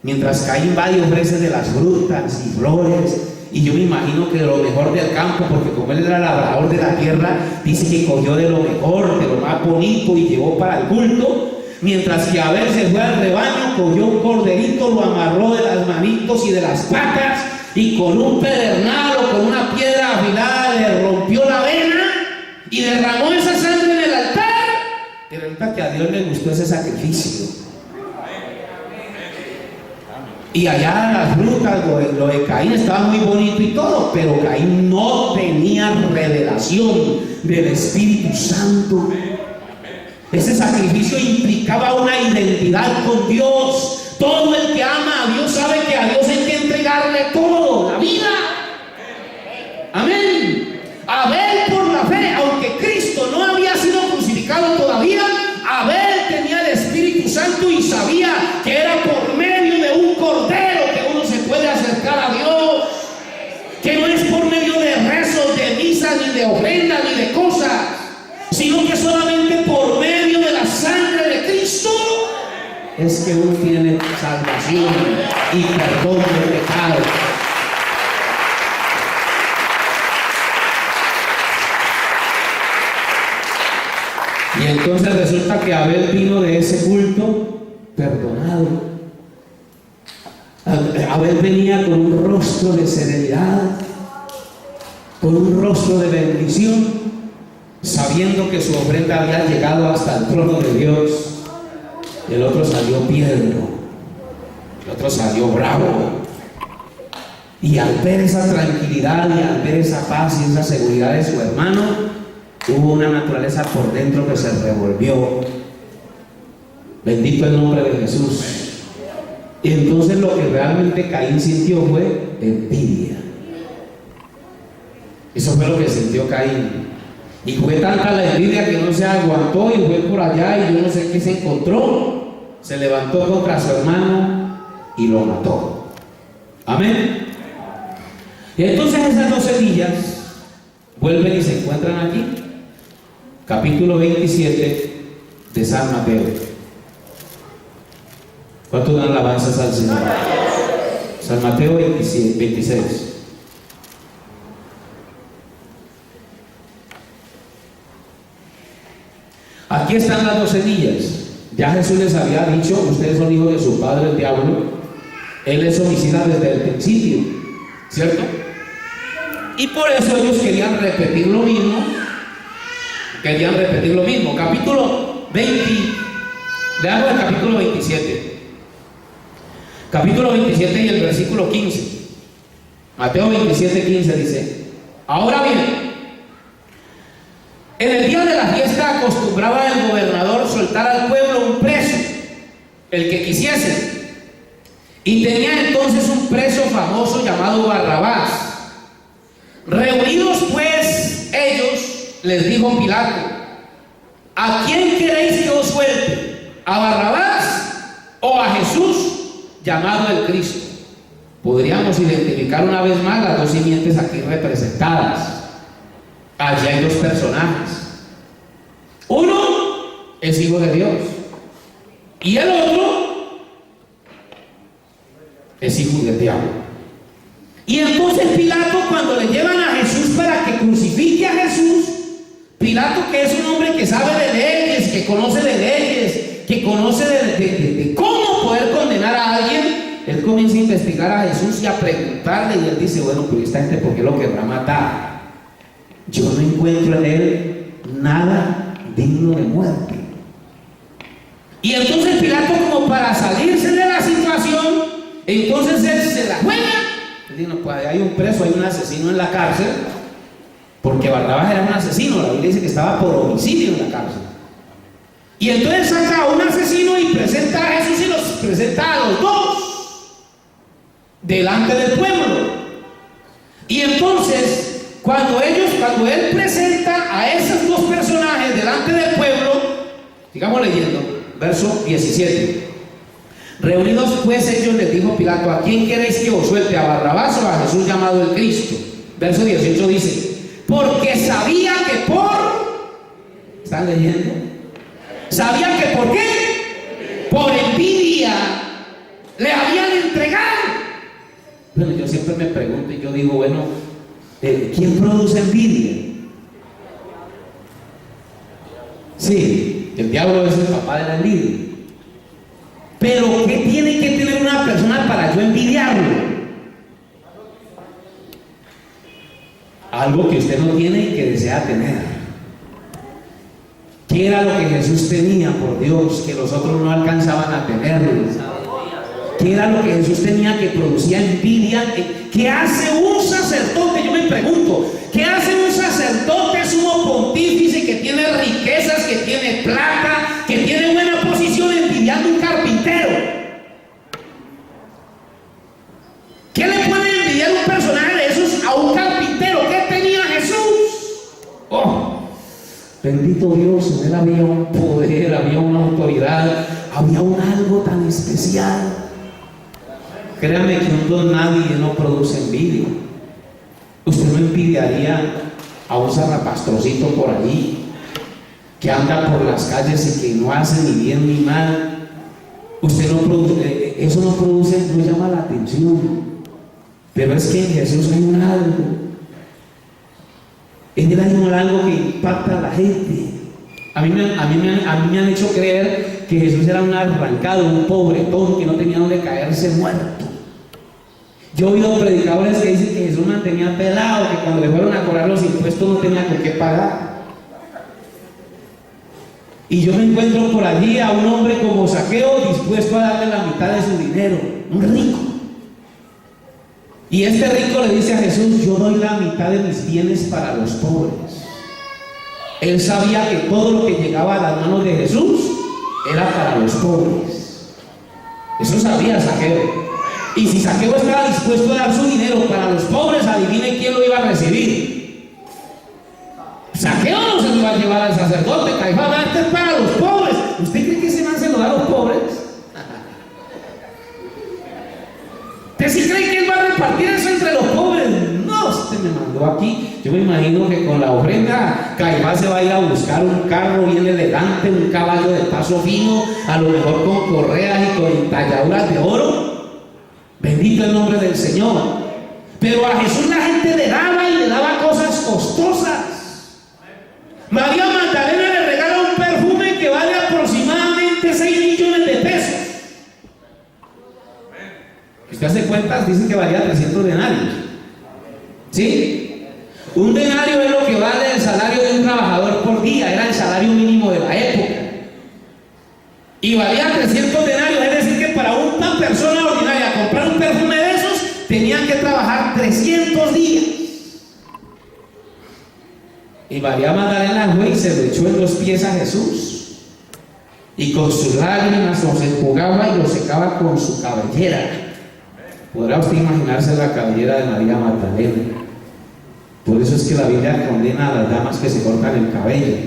Mientras Caín va y ofrece de las frutas y flores, y yo me imagino que de lo mejor del campo, porque como él era labrador de la tierra, dice que cogió de lo mejor, de lo más bonito y llevó para el culto. Mientras que Abel se fue al rebaño, cogió un corderito, lo amarró de las manitos y de las patas, y con un pedernal o con una piedra afilada le rompió la vena y derramó esa sangre en el altar. Y resulta que a Dios le gustó ese sacrificio. Y allá las frutas, lo de Caín estaba muy bonito y todo, pero Caín no tenía revelación del Espíritu Santo. Ese sacrificio implicaba una identidad con Dios. Todo el que ama a Dios sabe que a Dios hay que entregarle todo, la vida. Amén. Abel, por la fe, aunque Cristo no había sido crucificado todavía, Abel tenía el Espíritu Santo y sabía que era por medio de un cordero que uno se puede acercar a Dios, que no es por medio de rezos, de misas, ni de ofrendas, ni de cosas, sino que solamente por medio de la sangre de Cristo es que uno tiene salvación y perdón de pecados. Y entonces resulta que Abel vino de ese culto perdonado. Abel venía con un rostro de serenidad, con un rostro de bendición, sabiendo que su ofrenda había llegado hasta el trono de Dios. El otro salió piedro, el otro salió bravo. Y al ver esa tranquilidad y al ver esa paz y esa seguridad de su hermano, hubo una naturaleza por dentro que se revolvió. Bendito el nombre de Jesús. Y entonces lo que realmente Caín sintió fue envidia. Eso fue lo que sintió Caín. Y fue tanta la envidia que no se aguantó y fue por allá y yo no sé qué se encontró. Se levantó contra su hermano y lo mató. Amén. Y entonces esas dos semillas vuelven y se encuentran aquí. Capítulo 27 de San Mateo. ¿Cuánto dan alabanzas al Señor? San Mateo 26. Aquí están las dos semillas. Ya Jesús les había dicho: ustedes son hijos de su padre el diablo. Él es homicida desde el principio, ¿cierto? Y por eso ellos querían repetir lo mismo. Capítulo 20. Leamos el capítulo 27. Capítulo 27 y el versículo 15. Mateo 27, 15 dice: ahora bien, en el día de la fiesta acostumbraba el gobernador soltar al pueblo un preso, el que quisiese. Y tenía entonces un preso famoso llamado Barrabás. Reunidos pues ellos, les dijo Pilato: ¿a quién queréis que os suelte? ¿A Barrabás o a Jesús, llamado el Cristo? Podríamos identificar una vez más las dos simientes aquí representadas. Allí hay dos personajes. Uno es hijo de Dios y el otro es hijo del diablo. Y entonces Pilato, cuando le llevan a Jesús para que crucifique a Jesús, Pilato, que es un hombre que sabe de leyes, que conoce de leyes, que conoce de cómo poder condenar a alguien, él comienza a investigar a Jesús y a preguntarle, y él dice: bueno, pues esta gente, ¿por qué lo querrá matar? Yo no encuentro en él nada digno de muerte. Y entonces Pilato, como para salirse de la situación, entonces él se la juega. Él dice: no, pues hay un preso, hay un asesino en la cárcel, porque Barrabás era un asesino. La Biblia dice que estaba por homicidio en la cárcel. Y entonces saca a un asesino y presenta a Jesús y los presenta a los dos delante del pueblo. Y entonces cuando él presenta a esos dos personajes delante del pueblo, sigamos leyendo, verso 17. Reunidos pues ellos, les dijo Pilato: ¿a quién queréis que os suelte? ¿A Barrabás o a Jesús, llamado el Cristo? Verso 18 dice: porque sabía que ¿están leyendo? Sabía que ¿por qué? Por envidia le habían entregado. Bueno, yo siempre me pregunto y yo digo, bueno, ¿quién produce envidia? Sí, el diablo es el papá de la envidia. Pero ¿qué tiene que tener una persona para yo envidiarlo? Algo que usted no tiene y que desea tener. ¿Qué era lo que Jesús tenía, por Dios, que los otros no alcanzaban a tenerlo? ¿Qué era lo que Jesús tenía que producía envidia? ¿Qué hace un sacerdote? Yo me pregunto, ¿qué hace un sacerdote sumo pontífice que tiene riquezas, que tiene plata, que tiene buena posición, envidiando un carpintero? ¿Qué le puede envidiar un personaje de esos a un carpintero? ¿Qué tenía Jesús? Oh, bendito Dios, en él había un poder, había una autoridad, había un algo tan especial. Créame que un don nadie no produce envidia. Usted no envidiaría a un zarrapastorcito por ahí que anda por las calles y que no hace ni bien ni mal. Usted no produce, eso no produce, no llama la atención. Pero es que en Jesús hay un algo. En él hay un algo que impacta a la gente. A mí me han hecho creer que Jesús era un arrancado, un pobretón que no tenía donde caerse muerto. Yo he oído predicadores que dicen que Jesús mantenía pelado, que cuando le fueron a cobrar los impuestos no tenía con qué pagar. Y yo me encuentro por allí a un hombre como Zaqueo dispuesto a darle la mitad de su dinero, un rico. Y este rico le dice a Jesús: yo doy la mitad de mis bienes para los pobres. Él sabía que todo lo que llegaba a las manos de Jesús era para los pobres. Eso sabía Zaqueo. Y si Zaqueo estaba dispuesto a dar su dinero para los pobres, adivine quién lo iba a recibir. Zaqueo no se lo iba a llevar al sacerdote. Caifás, este es para los pobres. ¿Usted cree que ese man se lo da a los pobres? ¿Usted sí cree que él va a repartir eso entre los pobres? No, usted me mandó aquí. Yo me imagino que con la ofrenda Caifás se va a ir a buscar un carro bien elegante, un caballo de paso fino, a lo mejor con correas y con entalladuras de oro. Bendito el nombre del Señor. Pero a Jesús la gente le daba y le daba cosas costosas. María Magdalena le regala un perfume que vale aproximadamente 6 millones de pesos. Usted hace cuentas, dice que valía 300 denarios. ¿Sí? Un denario es lo que vale el salario de un trabajador por día, era el salario mínimo de la época. Y valía 300 denarios, es decir que para una persona ordinaria comprar un perfume de esos tenían que trabajar 300 días. Y María Magdalena fue y se lo echó en los pies a Jesús, y con sus lágrimas los enjugaba y los secaba con su cabellera. Podrá usted imaginarse la cabellera de María Magdalena. Por eso es que la Biblia condena a las damas que se cortan el cabello.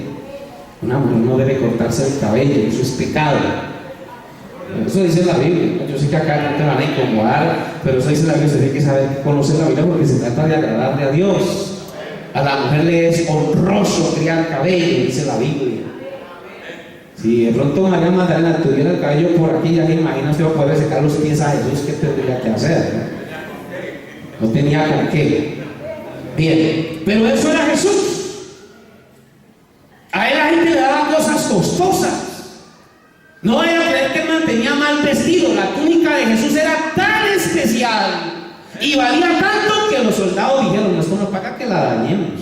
Una mujer no debe cortarse el cabello, eso es pecado. Eso dice la Biblia. Yo sé que acá no te van a incomodar, pero eso dice la Biblia. Usted tiene que saber conocer la Biblia porque se trata de agradarle a Dios. A la mujer le es honroso criar cabello, dice la Biblia. Si de pronto María Magdalena tuviera el cabello por aquí, ya se imagina usted poder secar los pies a Jesús, ¿qué tendría que hacer? No tenía con qué. Bien, pero eso era Jesús. A él la gente le daba cosas costosas. No vaya a creer que él mantenía mal vestido. La túnica de Jesús era tan especial y valía tanto que los soldados dijeron: esto no paga que la dañemos.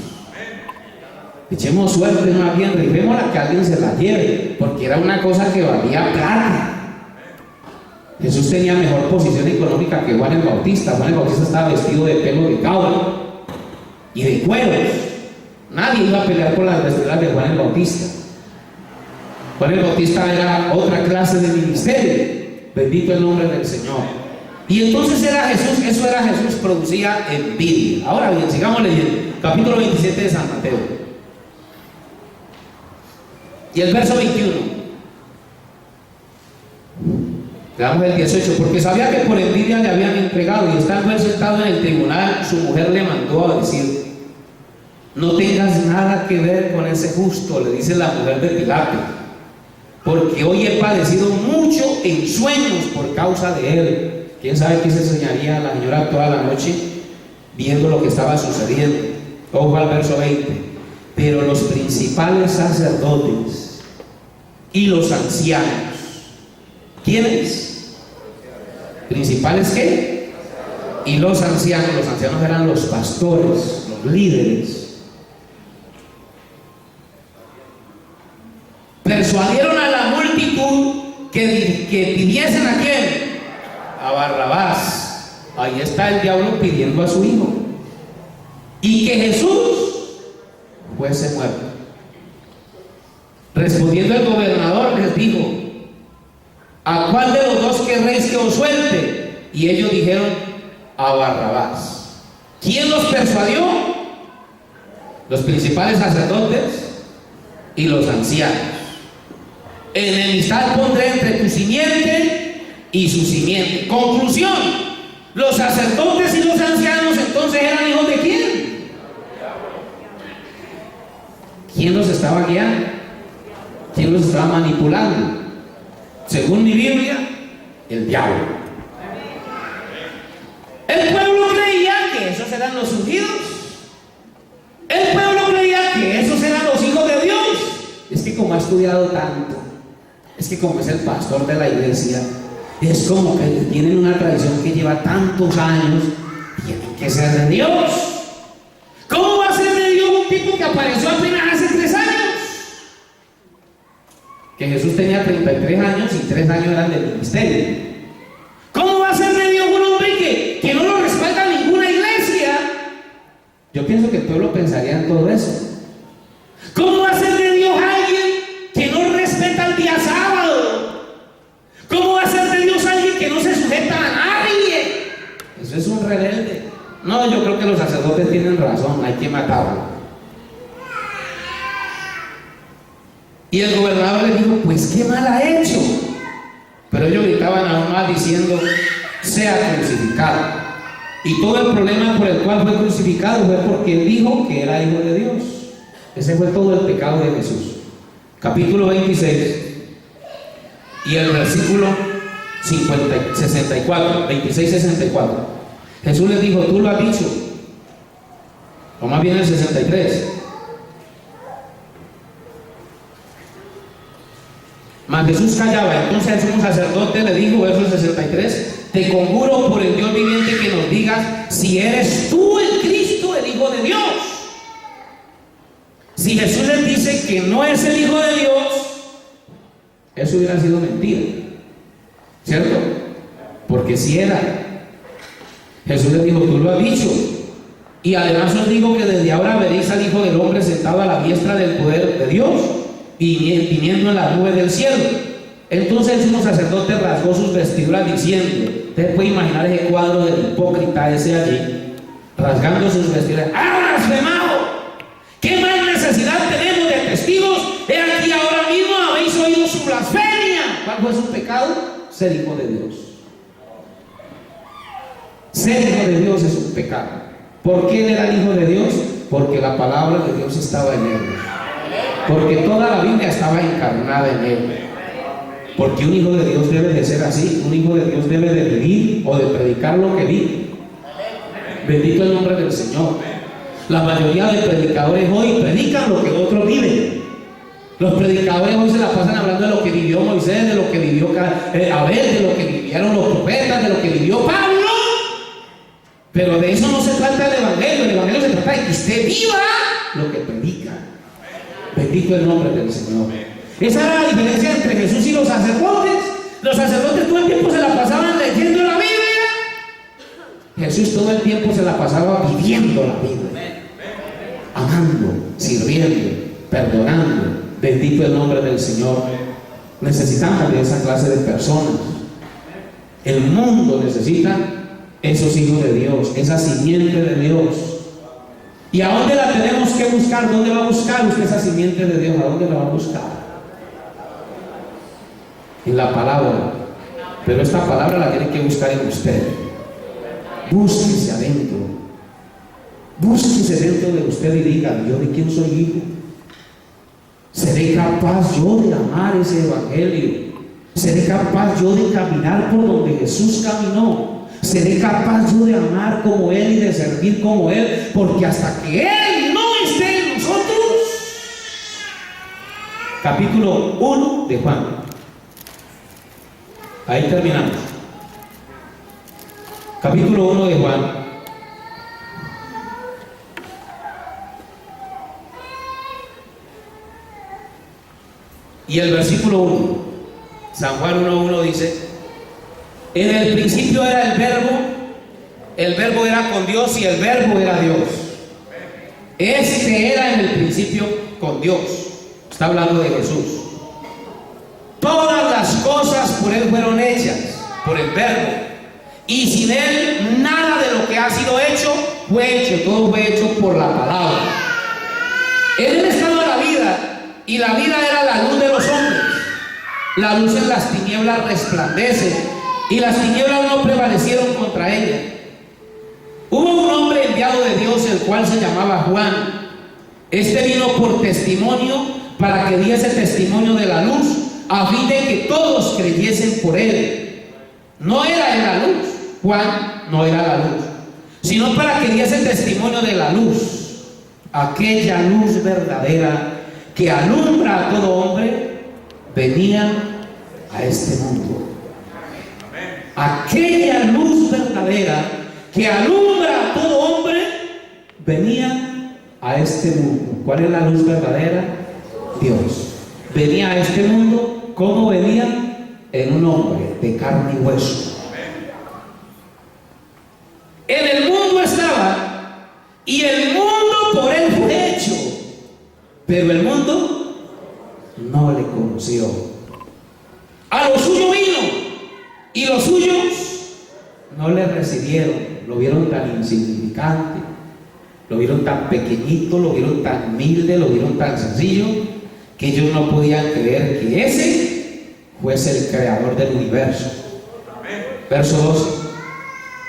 Echemos suerte, no a alguien, rifémosla que alguien se la lleve, porque era una cosa que valía plata. Jesús tenía mejor posición económica que Juan el Bautista. Juan el Bautista estaba vestido de pelo de cabra y de cueros. Nadie iba a pelear por las vestiduras de Juan el Bautista. Juan el Bautista era otra clase de ministerio. Bendito el nombre del Señor. Y entonces era Jesús, eso era Jesús, producía envidia. Ahora bien, sigamos leyendo. Capítulo 27 de San Mateo. Y el verso 21. Veamos el 18. Porque sabía que por envidia le habían entregado, y estando él sentado en el tribunal, su mujer le mandó a decir: no tengas nada que ver con ese justo, le dice la mujer de Pilato. porque hoy he padecido mucho en sueños por causa de él. ¿Quién sabe qué se soñaría la señora toda la noche viendo lo que estaba sucediendo? Ojo al verso 20. Pero los principales sacerdotes y los ancianos, ¿quiénes? ¿Principales qué? Y los ancianos eran los pastores, los líderes, persuadieron a la multitud que pidiesen ¿a quién? A Barrabás. Ahí está el diablo pidiendo a su hijo, y que Jesús fuese muerto. Respondiendo el gobernador les dijo: ¿a cuál de los dos querréis que os suelte? Y ellos dijeron: a Barrabás. ¿Quién los persuadió? Los principales sacerdotes y los ancianos. Enemistad pondré entre tu simiente y su simiente. Conclusión: los sacerdotes y los ancianos entonces eran hijos de quién. ¿Quién los estaba guiando? ¿Quién los estaba manipulando? Según mi Biblia, el diablo. El pueblo creía que esos eran los ungidos. El pueblo creía que esos eran los hijos de Dios. Es que como ha estudiado tanto, es que como es el pastor de la iglesia, es como que tienen una tradición que lleva tantos años, tienen que ser de Dios. ¿Cómo va a ser de Dios un tipo que apareció apenas hace 3 años? Que Jesús tenía 33 años y 3 años eran del ministerio. ¿Cómo va a ser de Dios un hombre que no lo respalda ninguna iglesia? Yo pienso que el pueblo pensaría en todo eso. ¿Cómo va a ser de Dios alguien que no respeta el día sábado? ¿Cómo va a ser de Dios alguien que no se sujeta a nadie? Eso es un rebelde. No, yo creo que los sacerdotes tienen razón, hay que matarlo. Y el gobernador le dijo: pues qué mal ha hecho. Pero ellos gritaban aún más diciendo: sea crucificado. Y todo el problema por el cual fue crucificado fue porque él dijo que era hijo de Dios. Ese fue todo el pecado de Jesús. Capítulo 26 y el versículo 64, 26-64. Jesús les dijo: tú lo has dicho. O más bien el 63. Mas Jesús callaba. Entonces el sumo sacerdote le dijo, verso 63: te conjuro por el Dios viviente que nos digas si eres tú el Cristo, el Hijo de Dios. Si Jesús les dice que no es el Hijo de Dios, eso hubiera sido mentira, ¿cierto? Porque si era. Jesús les dijo: tú lo has dicho. Y además os digo que desde ahora veréis al Hijo del Hombre sentado a la diestra del poder de Dios y viniendo en las nubes del cielo. Entonces el sumo sacerdote rasgó sus vestiduras diciendo, usted puede imaginar ese cuadro del hipócrita ese allí, rasgando sus vestiduras: ¡ah, blasfemado! ¿Qué más necesidad tenemos de testigos? He aquí ahora mismo habéis oído su blasfemia. ¿Cuál fue su pecado? Ser hijo de Dios. Ser hijo de Dios es un pecado. ¿Por qué él era el hijo de Dios? Porque la palabra de Dios estaba en él. Porque toda la Biblia estaba encarnada en él. Porque un hijo de Dios debe de ser así. Un hijo de Dios debe de vivir o de predicar lo que vive. Bendito el nombre del Señor. La mayoría de predicadores hoy predican lo que otros viven. Los predicadores hoy se la pasan hablando de lo que vivió Moisés, de lo que vivió Abel, de lo que vivieron los profetas, de lo que vivió Pablo. Pero de eso no se trata el Evangelio. El Evangelio se trata de que usted viva lo que predica. Bendito el nombre del Señor. Esa era la diferencia entre Jesús y los sacerdotes. Los sacerdotes todo el tiempo se la pasaban leyendo la Biblia. Jesús todo el tiempo se la pasaba viviendo la Biblia, amando, sirviendo, perdonando. Bendito el nombre del Señor. Necesitamos de esa clase de personas. El mundo necesita esos hijos de Dios, esa simiente de Dios. ¿Y a dónde la tenemos que buscar? ¿Dónde va a buscar usted esa simiente de Dios? ¿A dónde la va a buscar? En la palabra. Pero esta palabra la tiene que buscar en usted. Búsquese adentro. Búsquese dentro de usted y diga: ¿yo de quién soy hijo? ¿Seré capaz yo de amar ese evangelio? ¿Seré capaz yo de caminar por donde Jesús caminó? ¿Seré capaz yo de amar como Él y de servir como Él? Porque hasta que Él no esté en nosotros. Capítulo 1 de Juan. Ahí terminamos. Capítulo 1 de Juan. Y el versículo 1, San Juan 1:1 dice: en el principio era el verbo era con Dios y el verbo era Dios. Este era en el principio con Dios. Está hablando de Jesús. Todas las cosas por Él fueron hechas, por el verbo. Y sin Él nada de lo que ha sido hecho fue hecho. Todo fue hecho por la palabra. En Él estaba la vida, y la vida era la luz de los hombres. La luz en las tinieblas resplandece, y las tinieblas no prevalecieron contra ella. Hubo un hombre enviado de Dios, el cual se llamaba Juan. Este vino por testimonio, para que diese testimonio de la luz, a fin de que todos creyesen por él. No era en la luz, Juan no era la luz, sino para que diese testimonio de la luz, aquella luz verdadera que alumbra a todo hombre, venía a este mundo. Aquella luz verdadera que alumbra a todo hombre, venía a este mundo. ¿Cuál es la luz verdadera? Dios. Venía a este mundo. ¿Cómo venía? En un hombre de carne y hueso. En el mundo estaba, y el mundo por él fue hecho, pero el mundo no le conoció. A lo suyo vino, y los suyos no le recibieron. Lo vieron tan insignificante, lo vieron tan pequeñito, lo vieron tan humilde, lo vieron tan sencillo, que ellos no podían creer que ese fuese el creador del universo. Verso 12: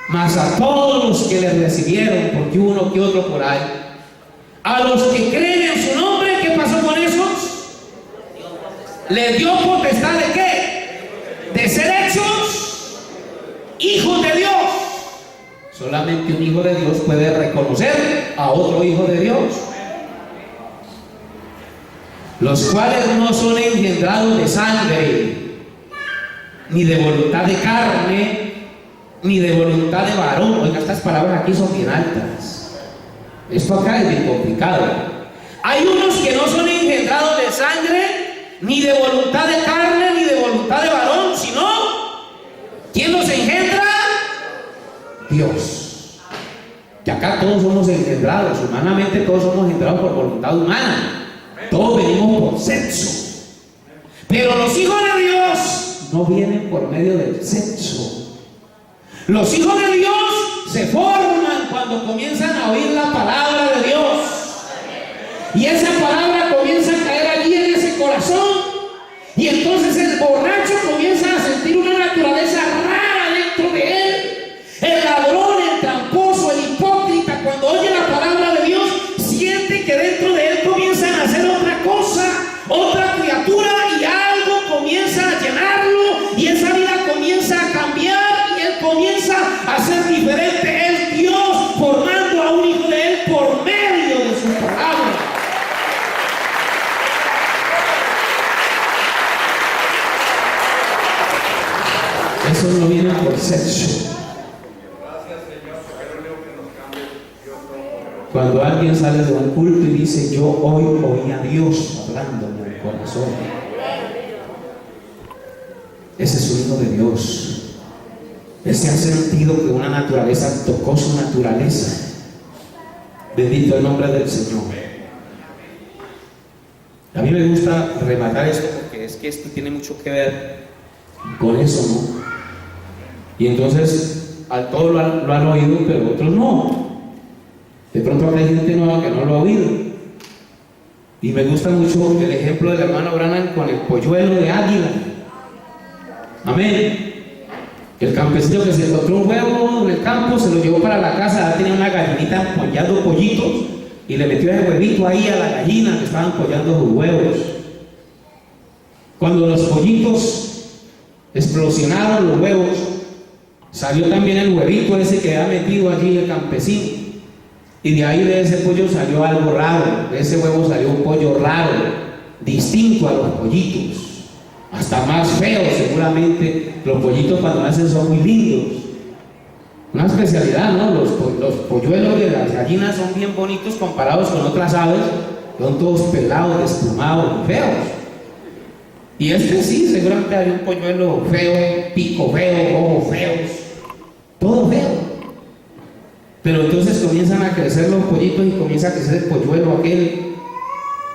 mas a todos los que le recibieron, porque uno que otro por ahí, a los que creen en su nombre, ¿qué pasó con esos? Les dio potestad de qué? De ser hechos hijos de Dios. Solamente un hijo de Dios puede reconocer a otro hijo de Dios. Los cuales no son engendrados de sangre, ni de voluntad de carne, ni de voluntad de varón. Oiga, estas palabras aquí son bien altas. Esto acá es bien complicado. Hay unos que no son engendrados de sangre, ni de voluntad de carne, ni de voluntad de varón, sino ¿quién los engendra? Dios. Y acá todos somos engendrados, humanamente todos somos engendrados por voluntad humana. Todos venimos por sexo. Pero los hijos de Dios no vienen por medio del sexo. Los hijos de Dios se forman cuando comienzan a oír la palabra de Dios. Y esa palabra comienza a caer allí en ese corazón. Y entonces el borracho comienza a sentir una naturaleza rara dentro de él. El ladrón, el tramposo, el hipócrita, cuando oye la palabra de Dios, siente que dentro de él comienzan a hacer otra cosa, otra criatura, y algo comienza a llenarlo, y esa vida comienza a cambiar, y él comienza a ser diferente. Es Dios formando a un hijo de él por medio de su palabra. Eso no viene por sexo. Cuando alguien sale de un culto y dice: yo hoy oí a Dios hablando en el corazón, ese es un hijo de Dios. Ese ha sentido que una naturaleza tocó su naturaleza. Bendito el nombre del Señor. A mí me gusta rematar esto, porque es que esto tiene mucho que ver con eso, ¿no? Y entonces, a todos lo han oído, pero otros no. De pronto hay gente nueva que no lo ha oído. Y me gusta mucho el ejemplo del hermano Branham con el polluelo de águila. Amén. El campesino que se encontró un huevo en el campo, se lo llevó para la casa, ya tenía una gallinita empollando pollitos, y le metió ese huevito ahí a la gallina que estaban empollando sus huevos. Cuando los pollitos explosionaron los huevos, salió también el huevito ese que había metido allí el campesino. Y de ahí de ese pollo salió algo raro. De ese huevo salió un pollo raro, distinto a los pollitos, hasta más feo seguramente. Los pollitos cuando nacen son muy lindos. Una especialidad, ¿no? Los polluelos de las gallinas son bien bonitos comparados con otras aves. Son todos pelados, desplumados, feos. Y este sí, seguramente había un polluelo feo, pico feo, ojos feos, todo feo. Pero entonces comienzan a crecer los pollitos y comienza a crecer el polluelo aquel.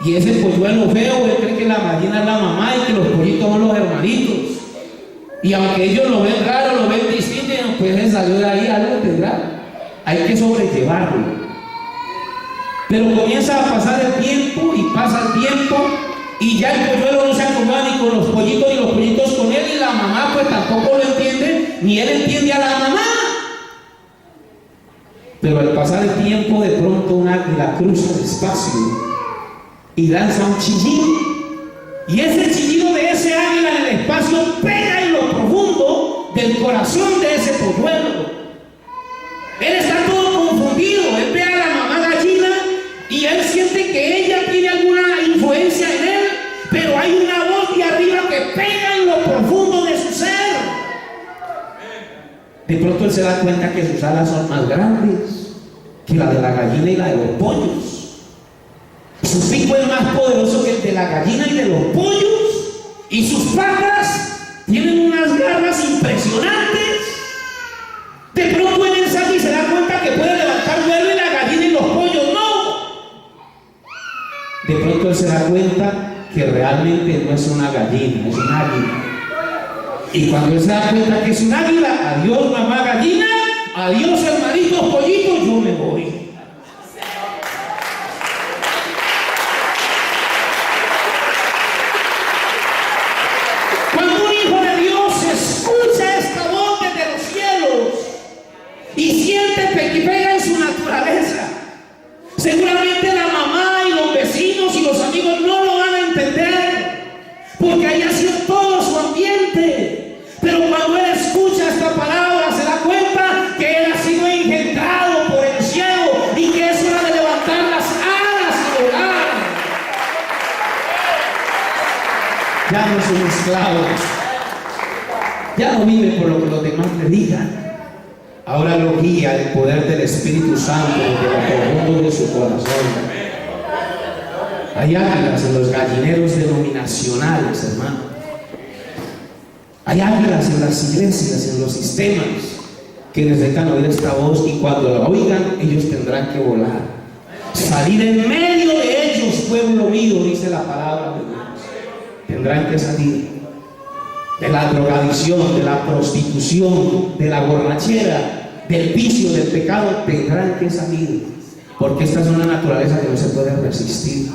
Y ese polluelo feo, él cree que la gallina es la mamá y que los pollitos son los hermanitos. Y aunque ellos lo ven raro, lo ven distinto, pues él salió de ahí, algo tendrá. Hay que sobrellevarlo. Pero comienza a pasar el tiempo y pasa el tiempo. Y ya el polluelo no se acomoda ni con los pollitos ni los pollitos con él, y la mamá pues tampoco lo entiende, ni él entiende a la mamá. Pero al pasar el tiempo, de pronto un águila cruza el espacio y lanza un chillido. Y ese chillido de ese águila en el espacio pega en lo profundo del corazón de ese polluelo. Él está todo confundido, él ve a la mamá gallina y él siente que ella tiene alguna influencia en él. Pero hay una voz de arriba que pega en lo profundo de su ser. De pronto él se da cuenta que sus alas son más grandes que la de la gallina y la de los pollos. Su pico es más poderoso que el de la gallina y de los pollos. Y sus patas tienen unas garras impresionantes. De pronto él ensaya y se da cuenta que puede levantar vuelo y la gallina y los pollos no. De pronto él se da cuenta que realmente no es una gallina, es un águila. Y cuando él se da cuenta que es un águila, adiós mamá gallina, adiós hermanitos pollitos, yo me voy. Cuando un hijo de Dios escucha esta voz desde los cielos y siente que pega en su naturaleza, seguramente la mamá y los vecinos y los amigos no lo van a entender, porque ahí ha sido todo su ambiente. Pero cuando él escucha esta palabra, se da cuenta que él ha sido engendrado por el cielo y que es hora de levantar las alas y volar. Ya no es un esclavo, ya no vive por lo que los demás le digan. Ahora lo guía el poder del Espíritu Santo desde lo profundo de su corazón. Hay águilas en los gallineros denominacionales, hermano. Hay águilas en las iglesias, en los sistemas, que necesitan oír esta voz, y cuando la oigan, ellos tendrán que volar. Salir en medio de ellos, pueblo mío, dice la palabra de Dios. Tendrán que salir de la drogadicción, de la prostitución, de la borrachera, del vicio, del pecado. Tendrán que salir, porque esta es una naturaleza que no se puede resistir.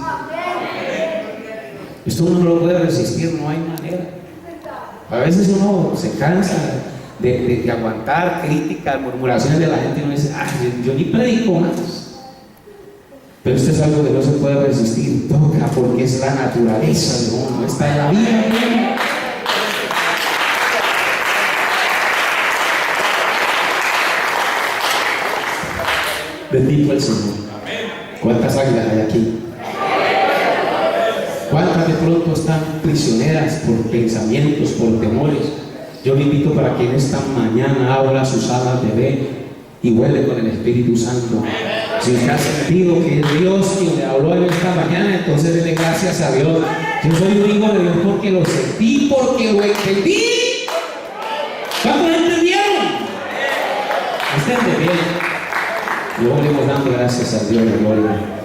Esto uno no lo puede resistir, no hay manera. A veces uno se cansa de aguantar críticas, murmuraciones de la gente, y uno dice, yo ni predico más. Pero esto es algo que no se puede resistir, toca, porque es la naturaleza de uno, está en la vida. Bendito el Señor. ¿Cuántas águilas hay aquí? ¿Cuántas de pronto están prisioneras por pensamientos, por temores? Yo le invito para que en esta mañana abra sus alas de fe y vuele con el Espíritu Santo. Si usted ha sentido que es Dios quien le habló en esta mañana, entonces dele gracias a Dios. Yo soy un hijo de Dios porque lo sentí, porque lo entendí. ¿Cuántos entendieron? Estén de bien. Luego le hemos dando gracias a Dios, de gloria.